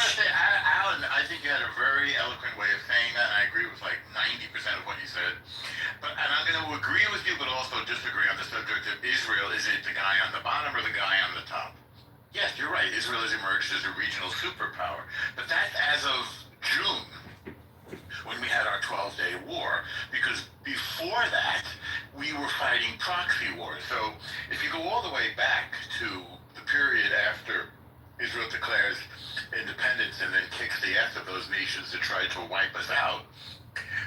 gotta say, Alan, I think you had a very eloquent way of saying that, and I agree with like 90% of what you said. And I'm going to agree with you, but also disagree on the subject of Israel. Is it the guy on the bottom or the guy on the top? Yes, you're right. Israel has emerged as a regional superpower, but that's as of June, when we had our 12-day war, because before that, we were fighting proxy wars. So if you go all the way back to the period after Israel declares independence and then kicks the ass of those nations that tried to wipe us out,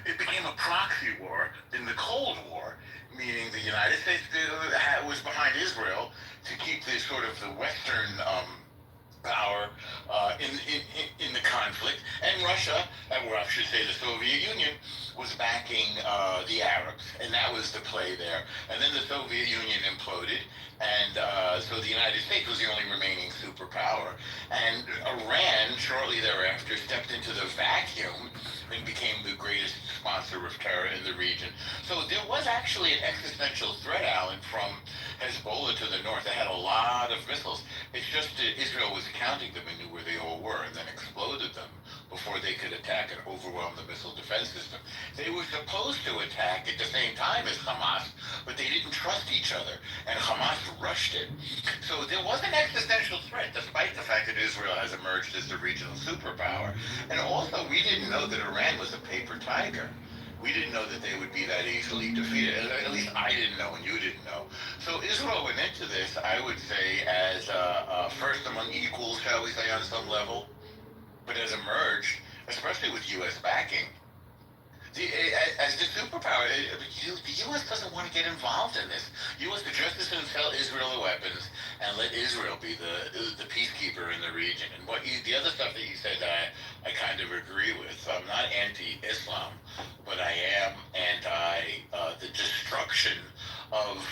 it became a proxy war in the Cold War, meaning the United States was behind Israel to keep this sort of the Western power in the conflict, and Russia, or I should say the Soviet Union, was backing the Arabs, and that was the play there. And then the Soviet Union imploded, and so the United States was the only remaining superpower, and Iran shortly thereafter stepped into the vacuum and became the greatest sponsor of terror in the region. So there was actually an existential threat, Alan, from Hezbollah to the north. They had a lot of missiles. It's just that Israel was counting them and knew where they all were, and then exploded them before they could attack and overwhelm the missile defense system. They were supposed to attack at the same time as Hamas, but they didn't trust each other, and Hamas rushed it. So there was an existential threat, despite the fact that Israel has emerged as the regional superpower. And also, we didn't know that Iran was a paper tiger. We didn't know that they would be that easily defeated. At least I didn't know, and you didn't know. So Israel went into this, I would say, as first among equals, shall we say, on some level, but has emerged, especially with U.S. backing, as the superpower. The U.S. doesn't want to get involved in this. U.S. just as soon sell Israel the weapons and let Israel be the peacekeeper in the region. And the other stuff that you said, I kind of agree with. I'm not anti-Islam, but I am anti the destruction of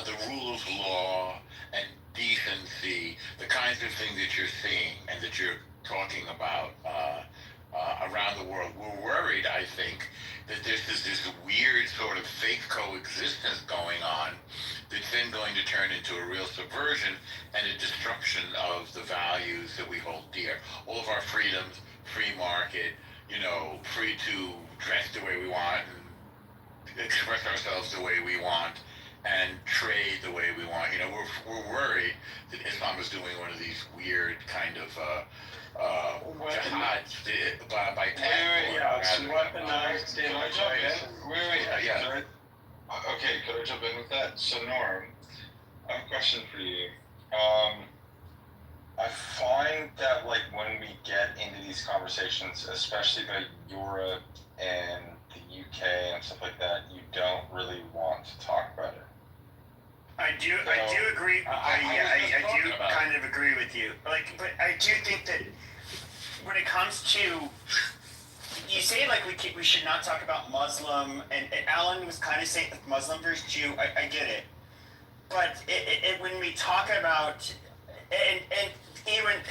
the rule of law and decency, the kinds of things that you're seeing and that you're talking about around the world. We're worried, I think, that this is this weird sort of fake coexistence going on that's then going to turn into a real subversion and a destruction of the values that we hold dear. All of our freedoms, free market, free to dress the way we want and express ourselves the way we want and trade the way we want. We're worried that Islam is doing one of these weird kind of jihad by it's weaponized in our place. Yeah. Okay, could I jump in with that? So, Norm, I have a question for you. I find that, like, when we get into these conversations, especially about Europe and the UK and stuff like that, you don't really want to talk about it. I do agree. I do kind of agree with you. But I do think that when it comes to, you say we should not talk about Muslim, and Alan was kind of saying Muslim versus Jew. I get it, but when we talk about and even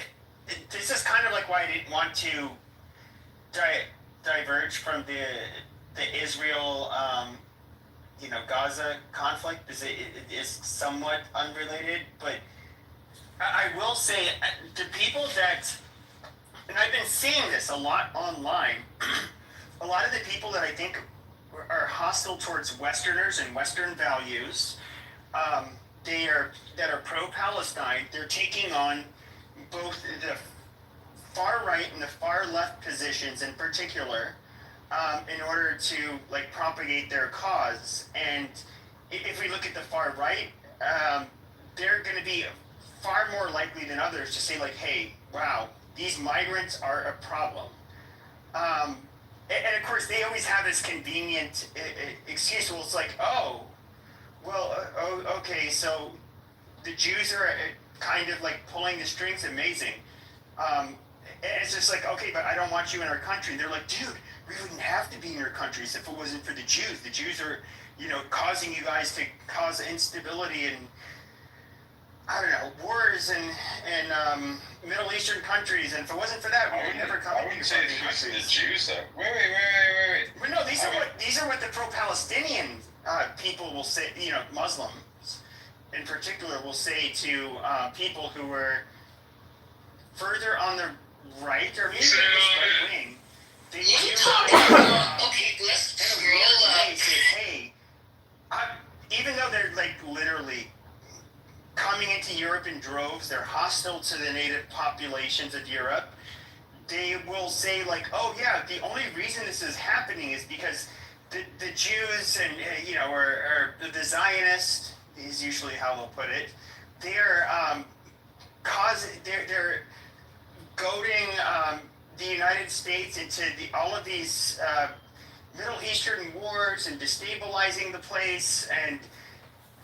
this is kind of like why I didn't want to diverge from the Israel. Gaza conflict is somewhat unrelated, but I will say the people that, and I've been seeing this a lot online, a lot of the people that I think are hostile towards Westerners and Western values, that are pro-Palestine, they're taking on both the far right and the far left positions in particular, in order to propagate their cause. And if we look at the far right, they're going to be far more likely than others to say hey, wow, these migrants are a problem. And of course, they always have this convenient excuse. Well, it's okay, so the Jews are kind of pulling the strings. Amazing. And it's just okay, but I don't want you in our country. And they're like, dude, we wouldn't have to be in your countries if it wasn't for the Jews. The Jews are, causing you guys to cause instability and, I don't know, wars in Middle Eastern countries. And if it wasn't for that, we would never come into your countries. The Jews, though. Wait. Well, no, these are what the pro-Palestinian people will say. Muslims in particular will say to people who are further on the right, or maybe it was right wing. They What are you do talking about? Okay, let's in a grill rogue up. way say, hey, even though they're like literally coming into Europe in droves, they're hostile to the native populations of Europe. They will say like, oh yeah, the only reason this is happening is because the Jews and or the Zionists is usually how they'll put it. They're they're goading the United States into all of these Middle Eastern wars and destabilizing the place, and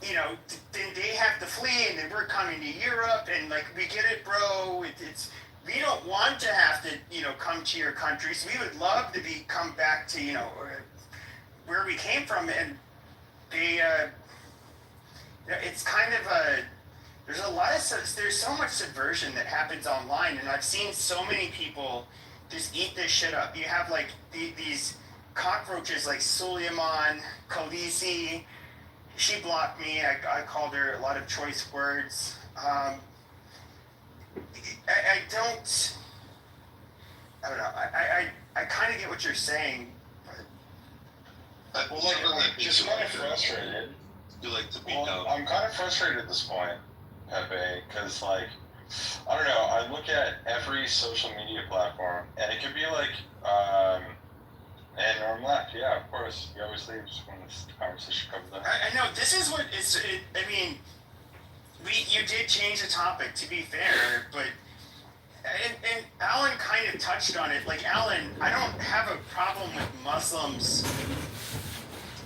then they have to flee, and then we're coming to Europe, and like we get it, bro. It's we don't want to have to come to your countries. We would love to come back to where we came from, and they it's kind of a there's so much subversion that happens online, and I've seen so many people just eat this shit up. You have like these cockroaches like Suleiman, Khaleesi. She blocked me. I called her a lot of choice words. I don't know. I kind of get what you're saying. Well, like, just kind of frustrated. You like to be Well, down. I'm kind of frustrated at this point, Pepe, because like, I don't know. I look at every social media platform, and it could be like, and Norm left. Yeah, of course. He always leaves when this conversation comes up. I know this is what it's. I mean, you did change the topic, to be fair, but and Alan kind of touched on it. Like Alan, I don't have a problem with Muslims.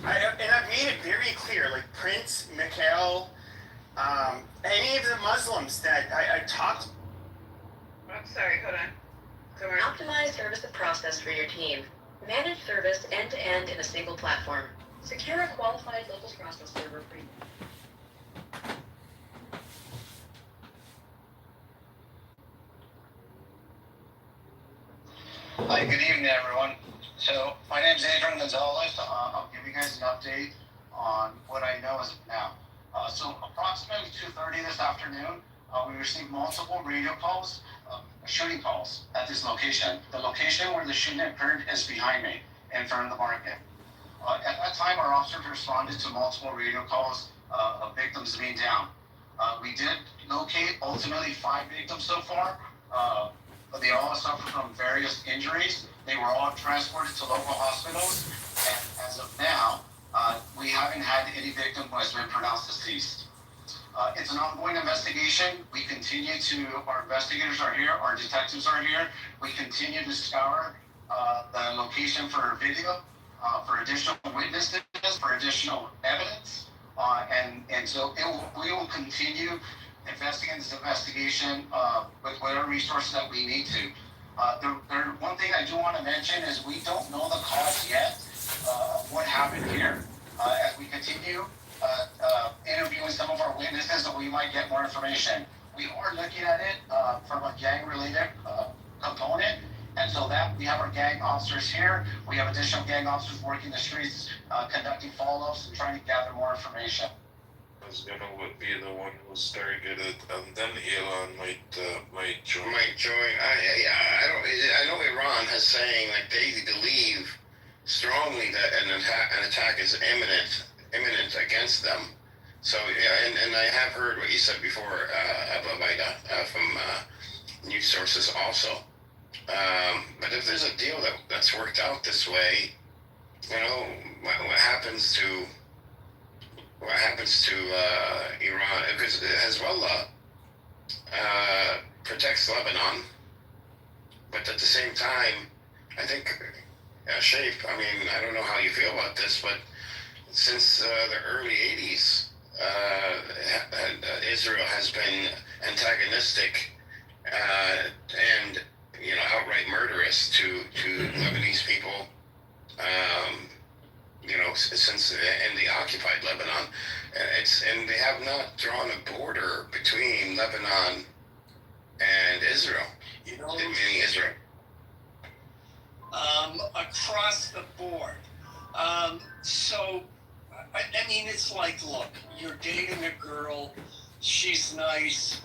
And I've made it very clear. Like Prince, Mikhail, any of the Muslims that I talked. I'm sorry. Hold on. Come on. Optimize service and process for your team. Manage service end-to-end in a single platform. Secure a qualified local process server for you. Hi, good evening, everyone. So, my name is Adrian Gonzalez. I'll give you guys an update on what I know as of now. So, approximately 2:30 this afternoon, we received multiple radio calls, shooting calls at this location. The location where the shooting occurred is behind me, in front of the market. At that time, our officers responded to multiple radio calls of victims being down. We did locate ultimately 5 victims so far. But they all suffered from various injuries. They were all transported to local hospitals, and as of now, we haven't had any victim who has been pronounced deceased. It's an ongoing investigation. Our investigators are here, our detectives are here. We continue to scour the location for video, for additional witnesses, for additional evidence, and so we will continue investigating this investigation with whatever resources that we need to. One thing I do want to mention is we don't know the cause yet of what happened here. As we continue interviewing some of our witnesses, we might get more information. We are looking at it from a gang-related component, and so that we have our gang officers here. We have additional gang officers working the streets, conducting follow-ups and trying to gather more information. Was gonna be the one who's targeted, and then Elon might join. Might join. I know Iran has saying like they believe strongly that an attack is imminent against them. So yeah, and I have heard what you said before, Abu Baida, from news sources also. But if there's a deal that's worked out this way, what happens to Iran, because Hezbollah protects Lebanon, but at the same time, I think, Shape, I mean, I don't know how you feel about this, but since the early 80s, Israel has been antagonistic and, outright murderous to Lebanese people, since in the occupied Lebanon, and they have not drawn a border between Lebanon and Israel. Meaning Israel. Across the board. So, I mean, it's like, look, you're dating a girl, she's nice,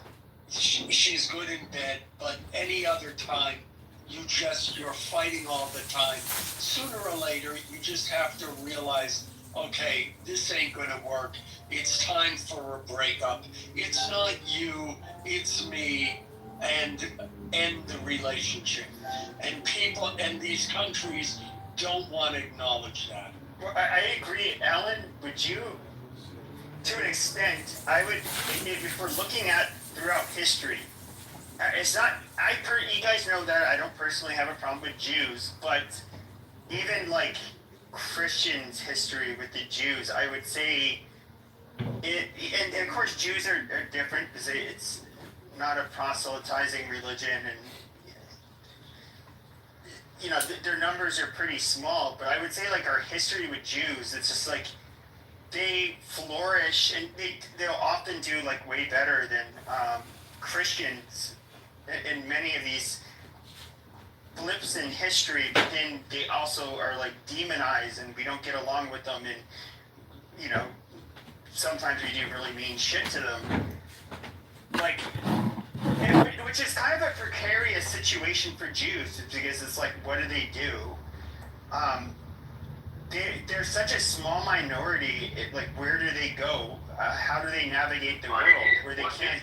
she's good in bed, but any other time, you're fighting all the time. Sooner or later, you just have to realize, okay, this ain't gonna work. It's time for a breakup. It's not you, it's me, and end the relationship. And people and these countries don't want to acknowledge that. Well, I agree, Alan. Would you, to an extent, I would, if we're looking at throughout history, it's not, you guys know that I don't personally have a problem with Jews, but even like Christians' history with the Jews, I would say and of course Jews are different because it's not a proselytizing religion, and you know their numbers are pretty small. But I would say like our history with Jews, it's just like they flourish, and they'll often do like way better than Christians in many of these blips in history, but then they also are like demonized and we don't get along with them, and you know sometimes we do really mean shit to them, like, which is kind of a precarious situation for Jews, because it's like, what do they do? They're such a small minority, like where do they go? How do they navigate the world where they can't,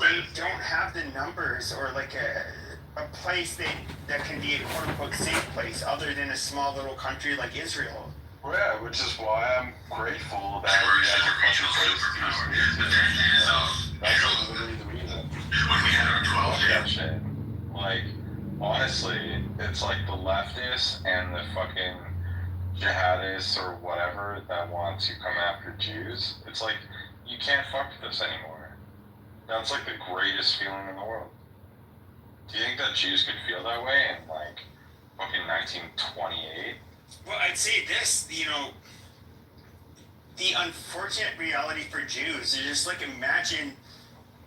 they don't have the numbers or like a place that can be a quote unquote safe place other than a small little country like Israel. Well, yeah, which is why I'm grateful that we have a fucking place to speak to. That's literally the reason. Fuck that shit. Like, honestly, it's like the leftists and the fucking jihadists or whatever that want to come after Jews. It's like, you can't fuck with us anymore. That's like the greatest feeling in the world. Do you think that Jews could feel that way in like fucking 1928? Well, I'd say this, you know, the unfortunate reality for Jews is just like, imagine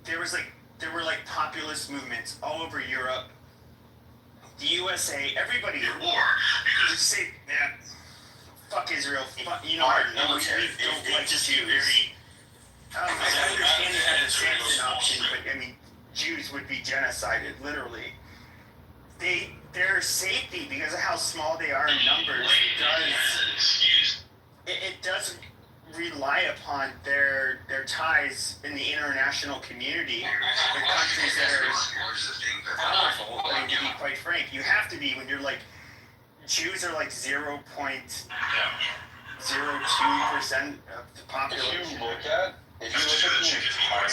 there were like populist movements all over Europe, the USA, everybody would say, man, fuck Israel, fuck, you know, our military, don't like Jews. I understand they have the Samson option, but I mean, Jews would be genocided, literally. Their safety, because of how small they are in numbers, it does rely upon their ties in the international community with countries that are powerful. I mean, to be quite frank, you have to be when you're like, Jews are like 0.02% of the population. If you look at the entire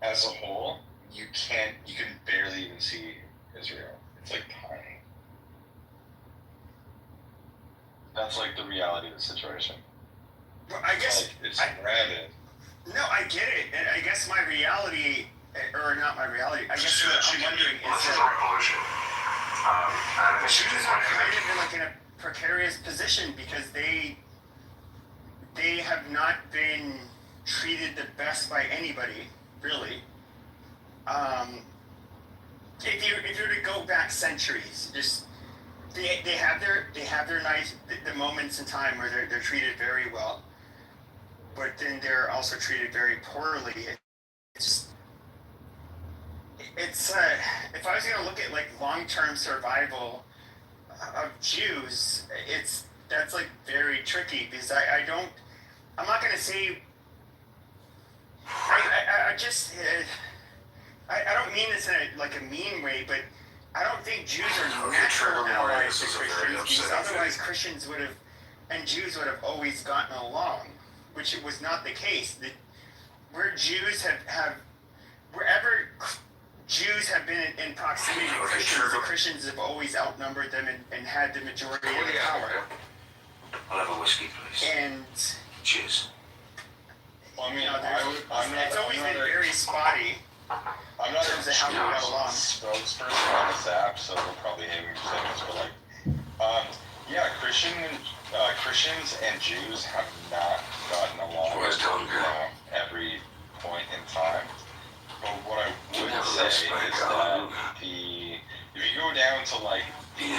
as a whole, you can barely even see Israel. It's like tiny. That's like the reality of the situation. Well, I guess like, it's rabid. No, I get it, and I guess my reality, or not my reality, I guess what I'm wondering is that Jews are kind of like in a precarious position because they have not been treated the best by anybody, really. If you were to go back centuries, just they have their nice the moments in time where they're treated very well, but then they're also treated very poorly. It's if I was going to look at like long-term survival of Jews, that's like very tricky because I'm not going to say I don't mean this in a mean way, but I don't think Jews are natural allies to Christians, because otherwise Christians would have, and Jews would have always gotten along, which it was not the case. Where Jews wherever Jews have been in proximity to Christians, the Christians have always outnumbered them and had the majority of the power. I'll have a whiskey, please. And cheers. Well, I mean, it's always been very spotty. I'm not in terms of how we got along. Spokesperson on this app, so they'll probably hate me for saying this, but like, yeah, Christians and Jews have not gotten along every point in time. But what I would say is that if you go down to like the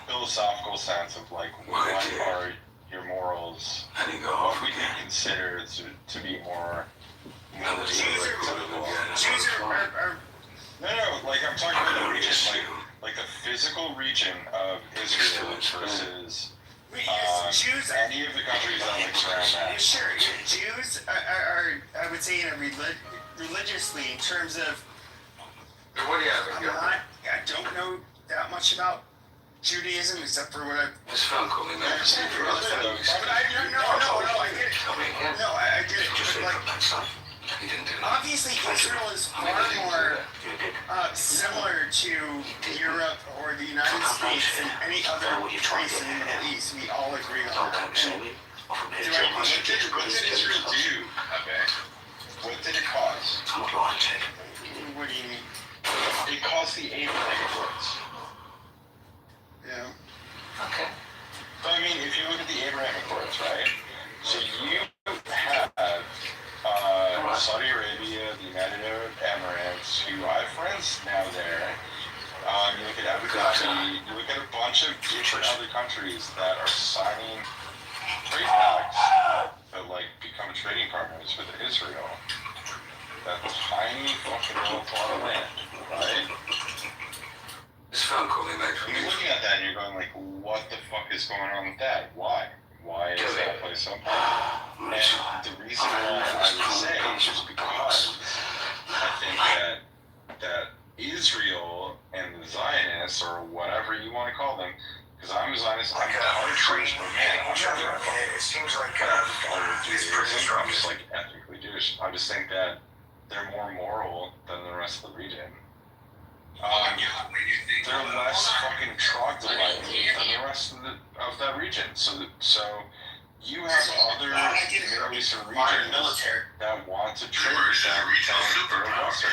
philosophical sense of like what are your morals, what we think Jews are No, like I'm talking about the region, like the physical region of Israel versus Jews. any of the countries that like surround that. Sure, Jews are I would say, in a religiously, in terms of. What do you have? I don't know that much about Judaism except for what I've. This phone call, man. But I get it. No, I get it. But like, obviously, Israel is far more similar to Europe or the United States than any other place in the Middle East. We all agree on that. What did Israel do? Okay. What did it cause? What do you mean? It caused the Abraham Accords. Yeah. Okay. So I mean, if you look at the Abraham Accords, right? So you have Saudi Arabia, the United Arab Emirates, who I have friends now there. You look at Abu Dhabi, you look at a bunch of different other countries that are signing trade pacts that like become trading partners with Israel. That tiny fucking little plot of land, right? This phone call, man. And you're looking at that and you're going like, what the fuck is going on with that? Why? Why is that place so important? And the reason why I would say is just because I think that Israel and the Zionists, or whatever you want to call them, because I'm a Zionist, I'm a hard Jewish, but man, it seems like I'm just like ethnically Jewish. I just think that they're more moral than the rest of the region. They're less fucking troglodyte than the rest of that region. So you have other Middle Eastern regions that want to trade with them and they're Western.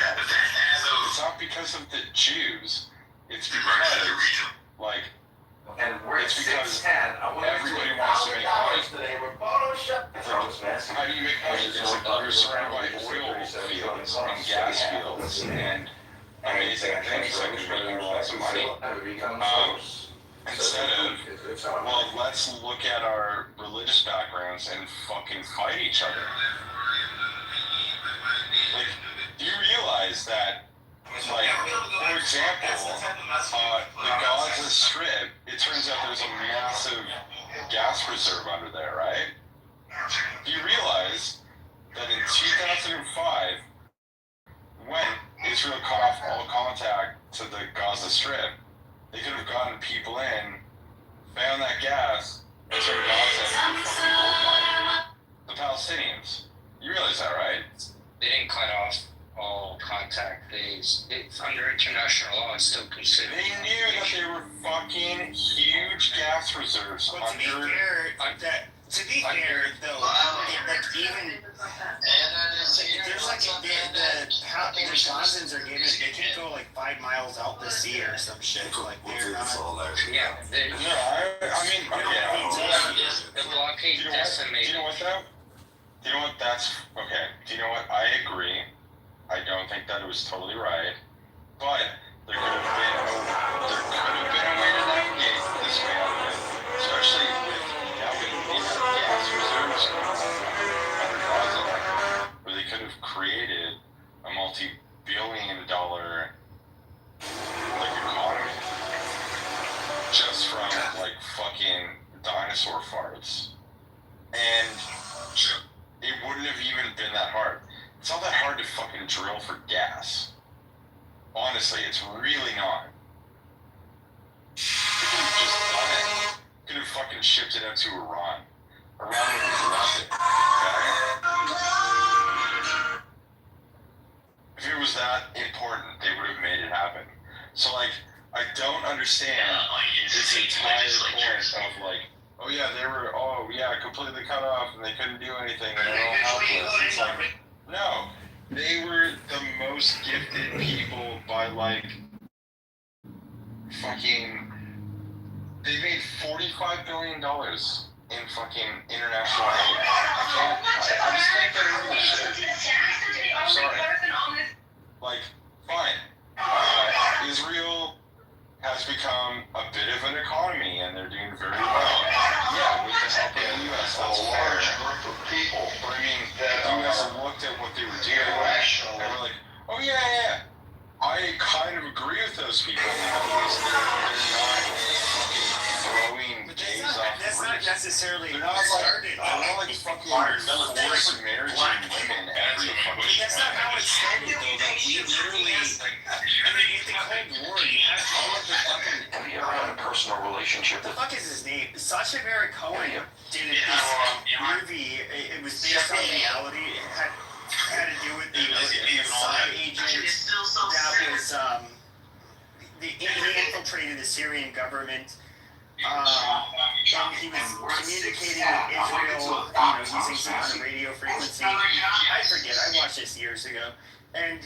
It's not because of the Jews. It's because, like, it's because everybody wants to make money. How do you make money? It's like you're surrounded by oil fields and gas fields and amazing things that can bring you lots of money. Instead of, well, let's look at our religious backgrounds and fucking fight each other. Like, do you realize that, like, for example, the Gaza Strip, it turns out there's a massive gas reserve under there, right? Do you realize that in 2005, when Israel cut off all contact to the Gaza Strip, they could have gotten people in, found that gas, and turned Gaza into the Palestinians. You realize that, right? They didn't cut off all contact. It's under international law. It's still considered. They knew that there were fucking huge gas reserves But to be fair, though, like even there's like the Gazans are given, they can't go like 5 miles out the sea or some shit. Like they're not. Yeah. No, I mean, The blockade decimated. Do you know what though? Do you know what that's okay? Do you know what? I agree. I don't think that it was totally right, but there could have been a way to navigate this way out of it, especially with now with the gas reserves under Gaza, where they could have created a multi-billion-dollar like economy just from like fucking dinosaur farts, and it wouldn't have even been that hard. It's not that hard to fucking drill for gas. Honestly, it's really not. They could have just done it. Could have fucking shipped it out to Iran. Iran would have loved it. Okay? If it was that important, they would have made it happen. So, like, I don't understand this entire point of, like, oh yeah, they were, completely cut off and they couldn't do anything and they're all helpless. It's like, no, they were the most gifted people by like fucking. They made $45 billion in fucking international aid. I just can't get over this shit. I'm sorry. Like, fine. Israel has become a bit of an economy and they're doing very well. Yeah, with the help of the U.S., that's a large group of people. But I mean, the U.S. looked at what they were doing and were like, oh required forced marrying women every fucking That's not how it started, though. Like, we literally, I mean, in the Cold War, you have all of the fucking, Have you ever had a personal relationship what the with? fuck is his name? Sacha Baron Cohen did this movie. It was based on reality. It had to do with the Mossad agent that was, he infiltrated the Syrian government. And he was communicating with Israel, using some kind of radio frequency. I forget. I watched this years ago, and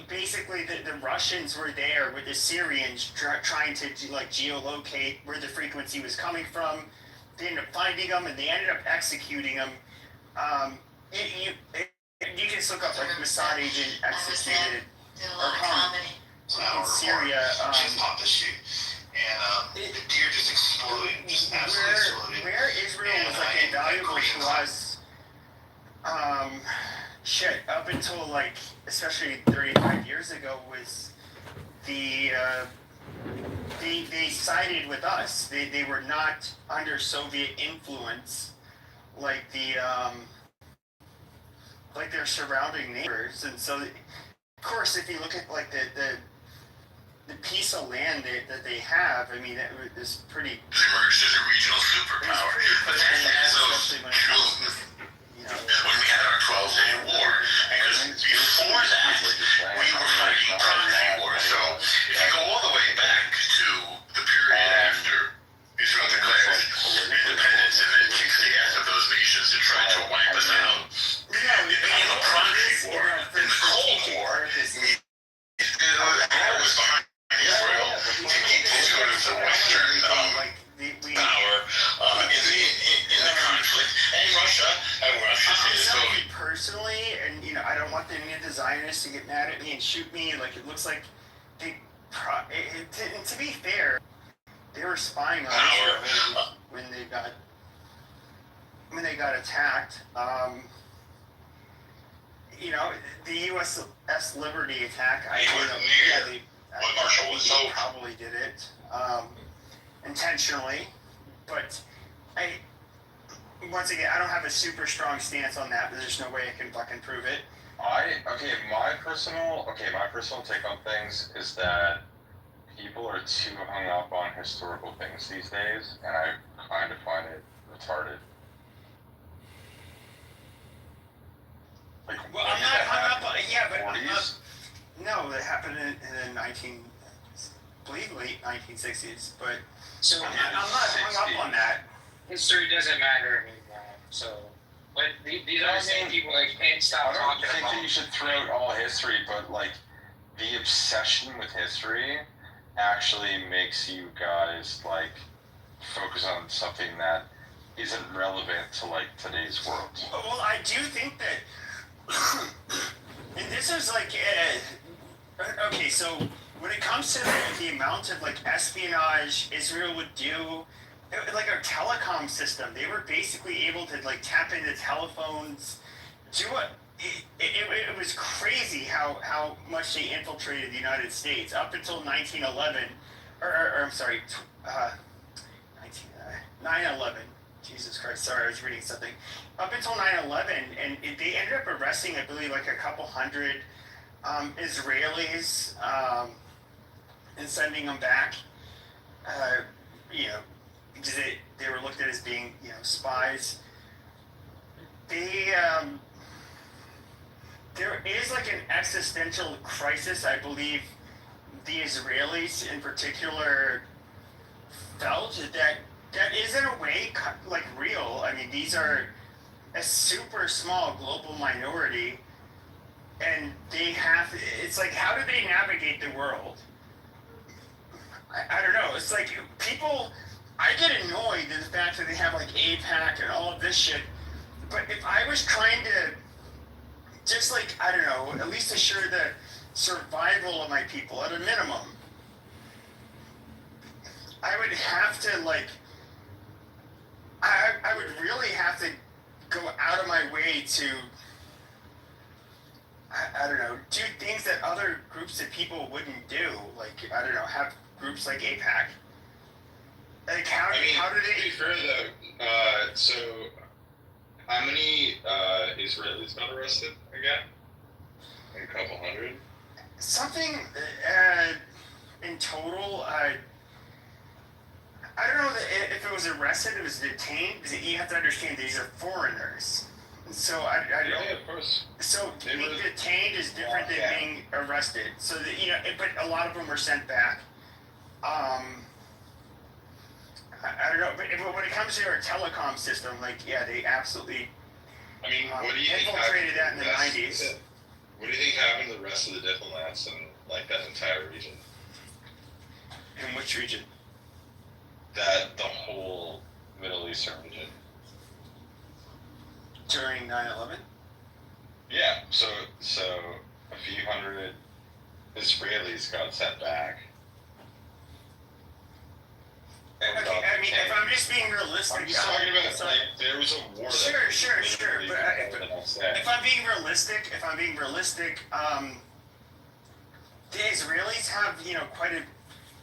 basically the Russians were there with the Syrians trying to geolocate where the frequency was coming from. They ended up finding them, and they ended up executing them. You can just look up like Mossad agent executed or hung in Syria. Just popped the chute. And the deer just exploded, just absolutely exploded. Where Israel was like invaluable to us, up until like, especially 35 years ago, was they sided with us. They were not under Soviet influence like like their surrounding neighbors. And so, of course, if you look at like the piece of land that they have, I mean, it was pretty. Emerged as a regional superpower, but then as of June, when we had our 12-day war, because before that, we were fighting proxy war. So if you go all the way back to the period after Israel declares independence and then kicks the ass of those nations to try to wipe us out, it became a proxy war. In the Cold War, I was behind Israel to keep sort of the Western power in the conflict, and Russia. Personally, and I don't want any of the Zionists to get mad at me and shoot me. Like, it looks like they. To be fair, they were spying on Israel when they got attacked. The USS Liberty attack. They probably did it intentionally, but once again, I don't have a super strong stance on that, but there's no way I can fucking prove it. My personal take on things is that people are too hung up on historical things these days, and I kind of find it retarded. Like, well, I'm not hung up on it, but no, that happened in the late 1960s, but so I'm not hung up on that. History doesn't matter anymore. So, but these are the same people that can't stop talking about. I don't think that you should throw out all history, but like the obsession with history actually makes you guys like focus on something that isn't relevant to like today's world. Well, I do think that, and this is like, okay, so when it comes to the amount of like espionage Israel would do, like our telecom system, they were basically able to like tap into telephones, do it was crazy how much they infiltrated the United States up until 1911, or I'm sorry, 9/11. Jesus Christ, sorry, I was reading something. Up until 9/11, and they ended up arresting, I believe, like a couple hundred Israelis and sending them back. Because they were looked at as being, spies. There is like an existential crisis, I believe the Israelis in particular felt that is in a way like real. I mean, these are a super small global minority, and it's like, how do they navigate the world? I don't know. It's like I get annoyed at the fact that they have like AIPAC and all of this shit, but if I was trying to just like, I don't know, at least assure the survival of my people at a minimum, I would have to like, I would really have to go out of my way to, I don't know, do things that other groups of people wouldn't do. Like, I don't know, have groups like AIPAC. Like, how do they? To be fair though, so How many Israelis got arrested again? A couple hundred. Something in total. I don't know if it was arrested, it was detained. Because you have to understand these are foreigners. So I don't. Yeah, of course. So They being were- detained is different Yeah. than being arrested. So that, but a lot of them were sent back. I don't know, but when it comes to our telecom system, they absolutely I mean, what do you think infiltrated that in the rest- 90s. What do you think happened to the rest of the diplomats in like that entire region? In which region? That the whole Middle Eastern region. During 9/11? Yeah. So a few hundred Israelis got sent back. Okay, I mean, if I'm just being realistic, I'm just talking about there was a war. Sure. literally But the next day. if I'm being realistic, the Israelis have quite a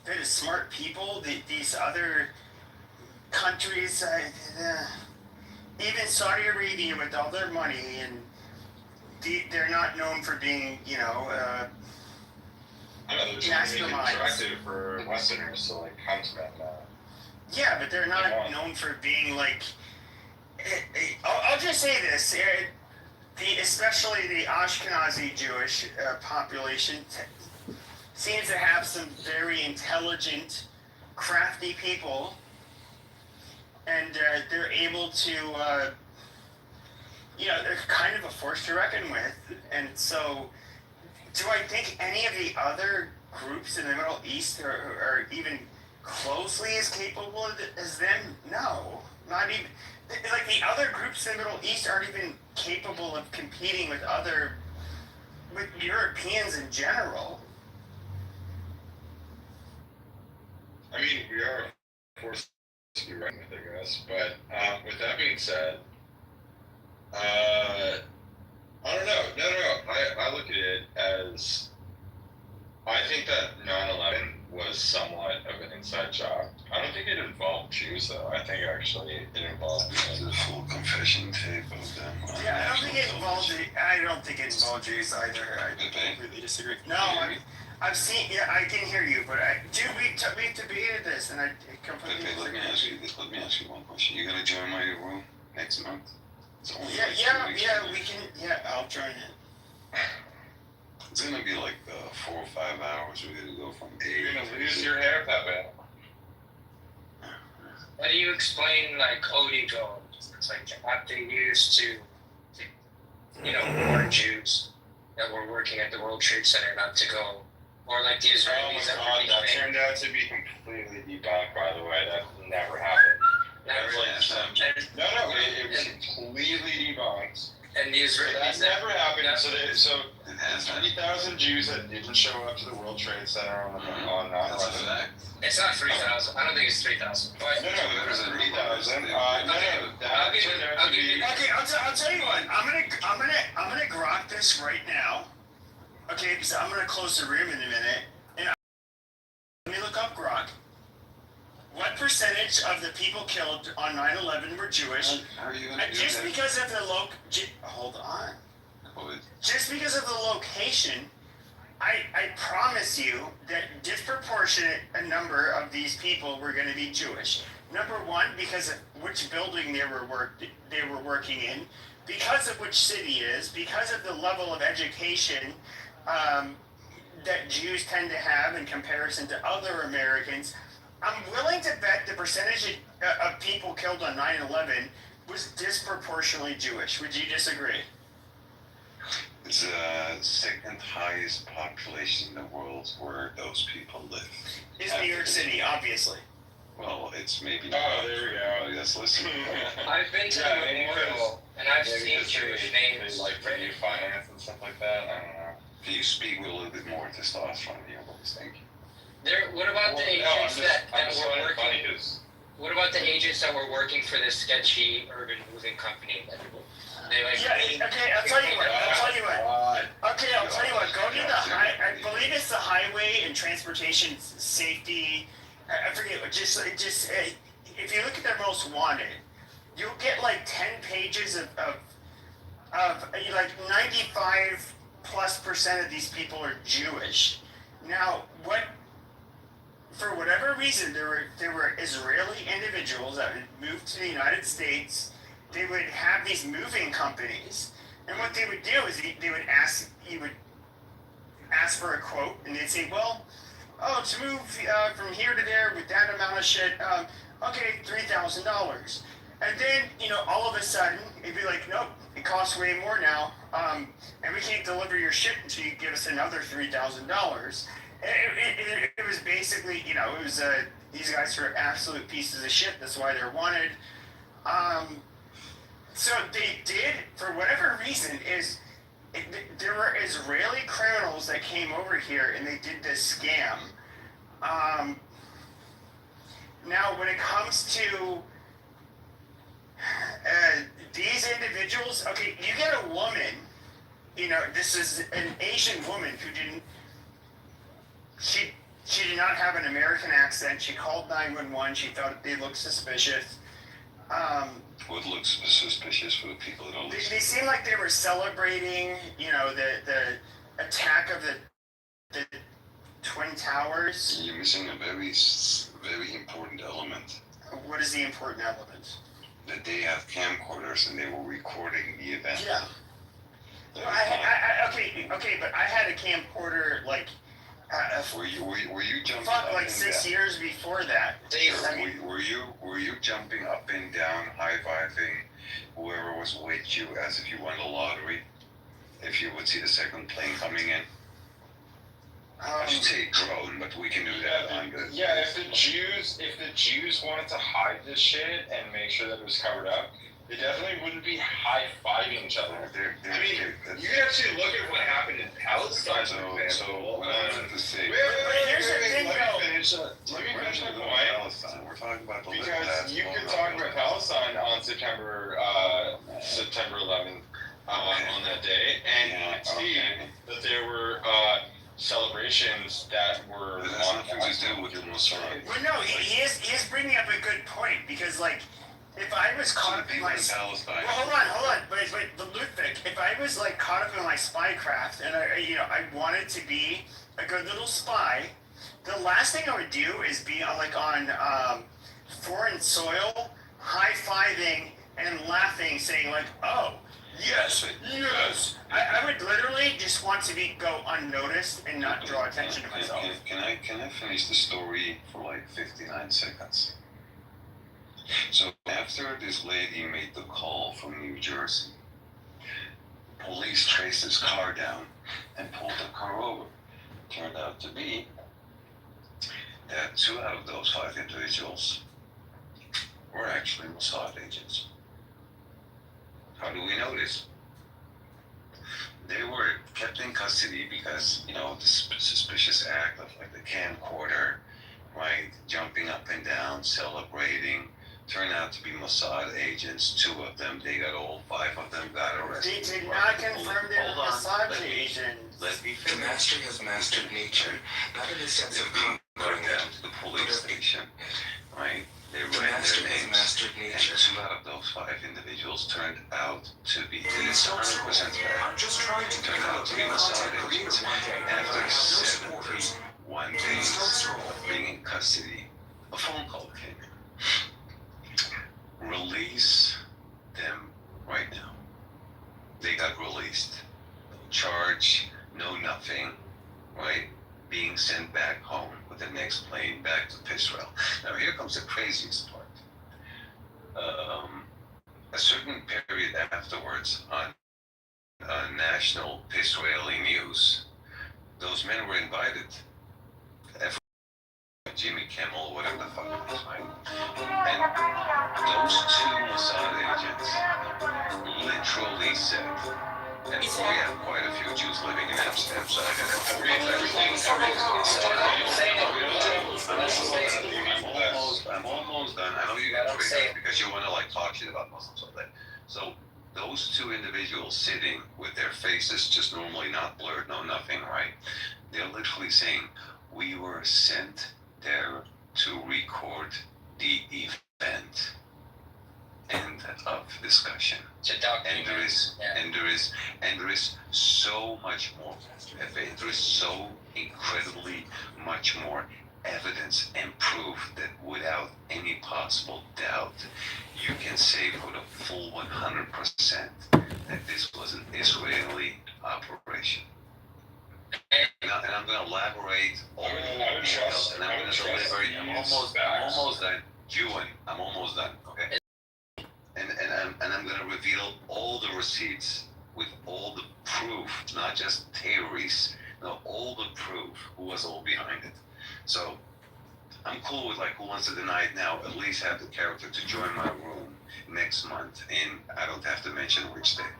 bit of smart people. These other countries, even Saudi Arabia with all their money, and they're not known for being I know they're trying to make it masterminds. attractive for Westerners to come to them. Yeah, but they're not known for being I'll just say this: especially the Ashkenazi Jewish population seems to have some very intelligent, crafty people, and they're able to, they're kind of a force to reckon with. And so, do I think any of the other groups in the Middle East are even closely as capable as them? No, not even. The other groups in the Middle East aren't even capable of competing with Europeans in general. I mean, we are forced to be reckoned with, I guess. But with that being said, I don't know. No. I look at it as I think that 9/11 was somewhat of an inside job. I don't think it involved Jews, though. I think actually it involved the full confession tape of them. Yeah, I don't think it involved Jews either. I completely disagree. No, I've seen. Yeah, I can hear you, but we debated this, and I completely Pepe, let me ask you one question. You gonna join my room next month? It's only like 2 weeks from now. we can. Yeah, I'll join it. It's gonna be 4 or 5 hours. We're gonna go from 8. You're gonna lose your hair, Pepe. How do you explain Odigo? It's what they used to warn Jews that were working at the World Trade Center not to go, or the Israelis that turned out to be completely debunked. By the way, that never happened. No, it was completely debunked. And the Israelis That never happened. So 30,000 Jews that didn't show up to the World Trade Center on 9/11. It's not 3,000. I don't think it's 3,000. No, there was 3,000. No, I'll give you. Okay, I'll tell you what. I'm gonna grok this right now. Okay, because I'm gonna close the room in a minute, and let me look up grok. What percentage of the people killed on 9/11 were Jewish? How are you gonna do Just that? because of the hold on. Just because of the location, I promise you that disproportionate a number of these people were going to be Jewish. Number one, because of which building they were working in, because of which city it is, because of the level of education that Jews tend to have in comparison to other Americans. I'm willing to bet the percentage of people killed on 9/11 was disproportionately Jewish. Would you disagree? It's the second highest population in the world where those people live. Is New York City, obviously. Well, it's maybe. Oh, there we go. That's listening. I've been to the memorial, and I've seen Jewish names. They value finance and stuff like that. I don't know. Can you speak with a little bit more testosterone here, please? Thank you. What about the agents that were working? Funny because What about the agents that were working for this sketchy urban moving company? Okay, I'll tell you what. Okay, I'll tell you what. Go to I believe it's the Highway and Transportation Safety. I forget. Just if you look at their most wanted, you'll get like 10 pages of like 95+% of these people are Jewish. Now, for whatever reason, there were Israeli individuals that would move to the United States. They would have these moving companies, and what they would do is they would ask for a quote, and they'd say, well, oh, to move from here to there with that amount of shit, okay, $3,000. And then, all of a sudden, it'd be like, nope, it costs way more now, and we can't deliver your shit until you give us another $3,000. It was basically, it was these guys were absolute pieces of shit. That's why they're wanted. So they did, for whatever reason, there were Israeli criminals that came over here and they did this scam. Now, when it comes to these individuals, okay, you get a woman, this is an Asian woman who she did not have an American accent. She called 911. She thought they looked suspicious. What looks suspicious for the people that don't listen? They seemed like they were celebrating, the attack of the Twin Towers. You're missing a very, very important element. What is the important element? That they have camcorders and they were recording the event. Yeah. Well, okay, but I had a camcorder like. Were you jumping fuck, up like and 6 down? years before that. Were you jumping up and down, high-fiving whoever was with you as if you won the lottery? If you would see the second plane coming in? I should say drone, but we can do that on the... Yeah, if the Jews wanted to hide this shit and make sure that it was covered up, they definitely wouldn't be high-fiving each other. You can actually look at what happened in Palestine, for example. Here's the thing, Let me finish my point. We're talking about the Because you can talk about Palestine on September 11th on that day, and you can see that there were celebrations that were... It has nothing to do with your Mossad. Well, no, he is bringing up a good point, because, like, if I was caught up in my... Palestine. Well, hold on. But Ludwig, if I was, like, caught up in my spycraft, and I wanted to be a good little spy, the last thing I would do is be, on foreign soil, high-fiving and laughing, saying, like, oh, yes. I would literally just want to go unnoticed and not draw attention to myself. Can I finish the story for like 59 seconds? So after this lady made the call from New Jersey, police traced his car down and pulled the car over. Turned out to be that 2 out of those 5 individuals were actually Mossad agents. How do we know this? They were kept in custody because, the suspicious act of like the camcorder, right, jumping up and down, celebrating, turned out to be Mossad agents. 2 of them, they got all 5 of them got arrested. They did not confirm they were Mossad agents. Let me The finish. master has mastered nature, not in the sense of being Going down to the police station, right? They The ran master their has names, mastered and nature. 2 out of those 5 individuals turned out to be, and Please it's don't 100% fair, I'm just trying to turned out to be Mossad agents. After 71 days of being in custody, a phone call came in. Release them right now. They got released. No charge, no nothing, right? Being sent back home with the next plane back to Israel. Now here comes the craziest part. A certain period afterwards on national Israeli news, those men were invited. Jimmy Kimmel, whatever the fuck it was, right? And those 2 Mossad agents literally said, and we have quite a few Jews living in Amsterdam, so I gotta read everything. I'm almost done. I know you got to read because you want to like talk shit about Muslims all day. So those 2 individuals sitting with their faces just normally not blurred, no nothing, right? They're literally saying, we were sent there to record the event. end of discussion. It's a document. And there is so much more. There is so incredibly much more evidence and proof that without any possible doubt, you can say for the full 100% that this was an Israeli operation. And I'm going to elaborate all the details, and I'm going to deliver. I'm almost done. Ewan, I'm almost done. Okay. And I'm going to reveal all the receipts with all the proof, not just theories. No, all the proof. Who was all behind it? So I'm cool with like who wants to deny it now. At least have the character to join my room next month, and I don't have to mention which day.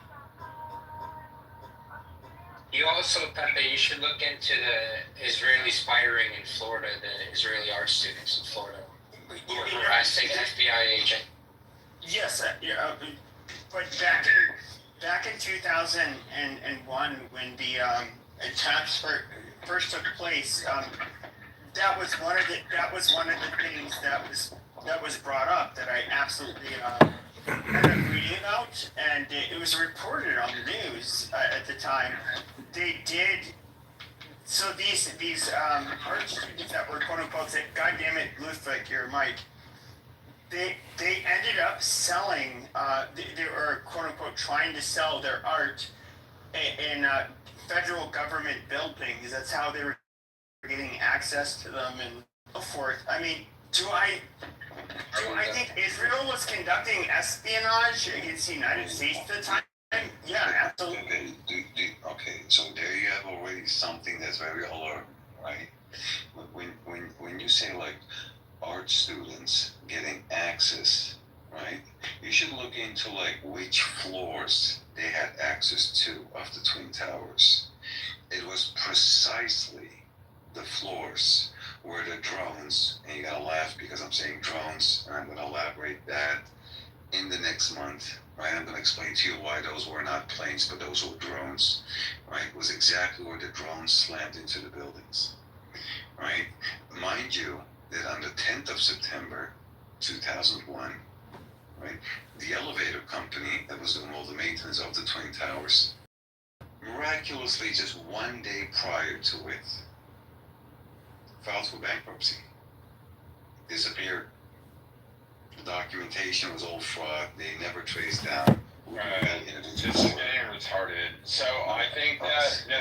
You also, Pepe, you should look into the Israeli spy ring in Florida, the Israeli art students in Florida, who were harassing an FBI agent. Yes, but back in 2001, when the attacks first took place, that was one of the things that was brought up that I absolutely ended up reading about, and it was reported on the news at the time. They did. So these art students that were quote unquote, God damn it, Ludwig, your mic. They ended up selling. They were quote unquote trying to sell their art in federal government buildings. That's how they were getting access to them and so forth. I mean, do I think Israel was conducting espionage against the United States at the time? Yeah, absolutely. Okay, so there you have already something that's very alarming, right? When you say like art students getting access, right? You should look into like which floors they had access to of the Twin Towers. It was precisely the floors where the drones, and you gotta laugh because I'm saying drones, and I'm gonna elaborate that in the next month, right? I'm gonna explain to you why those were not planes, but those were drones, right? It was exactly where the drones slammed into the buildings, right? Mind you, that on the 10th of September, 2001, right, the elevator company that was doing all the maintenance of the Twin Towers, miraculously just one day prior to it, filed for bankruptcy, disappeared. The documentation was all fraud. They never traced down. It's getting retarded. So I think that no.